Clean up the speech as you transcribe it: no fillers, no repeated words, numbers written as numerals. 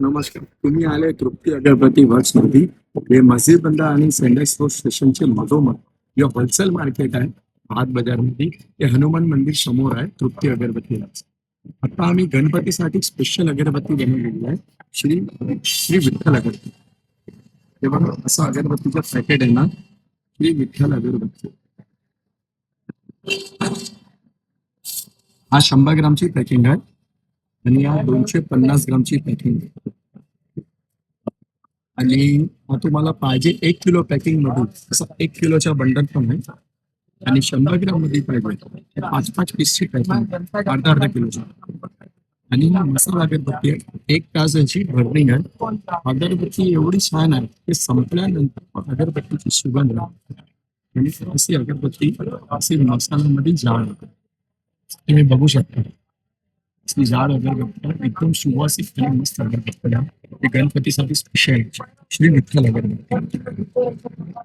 नमस्कार. तुम्ही आले तृप्ती अगरबत्ती वर्क्स मध्ये. हे मस्जिदबंदा आणि सेंडस रोड स्टेशनचे मधोमध जे होलसेल मार्केट आहे भात बाजारमध्ये, ते हनुमान मंदिर समोर आहे तृप्ती अगरबत्ती वर्क्स. आता आम्ही गणपतीसाठी स्पेशल अगरबत्ती बनवलेली आहे. श्री श्री विठ्ठल अगरबत्ती. हे बघा, असं अगरबत्तीचं पॅकेट आहे ना, श्री विठ्ठल अगरबत्ती. हा 100 ग्रामची पॅकिंग आहे आणि या 250 ग्रामची पॅकिंग आहे. आणि मग तुम्हाला पाहिजे 1 किलो पॅकिंग मध्ये असं 1 किलोच्या बंडल पण आहे. आणि 100 ग्राम मध्ये पाहिजे 5-5 पीसची पॅकिंग, अर्धा किलोची. आणि मसाला अगरबत्ती आहे, 1 तासाची बर्निंग आहे. अगरबत्ती एवढी छान आहे की संपल्यानंतर अगरबत्तीची सुगंध आहे. आणि अशी अगरबत्ती अशी मसाल्यामध्ये जाळ होते. तुम्ही बघू शकता, असली जाड अगरबत्ती आहे, एकदम सुवासिक आणि मस्त अगरबत्ती आहे. ते गणपतीसाठी स्पेशल श्री विठ्ठल अगरबत्ती.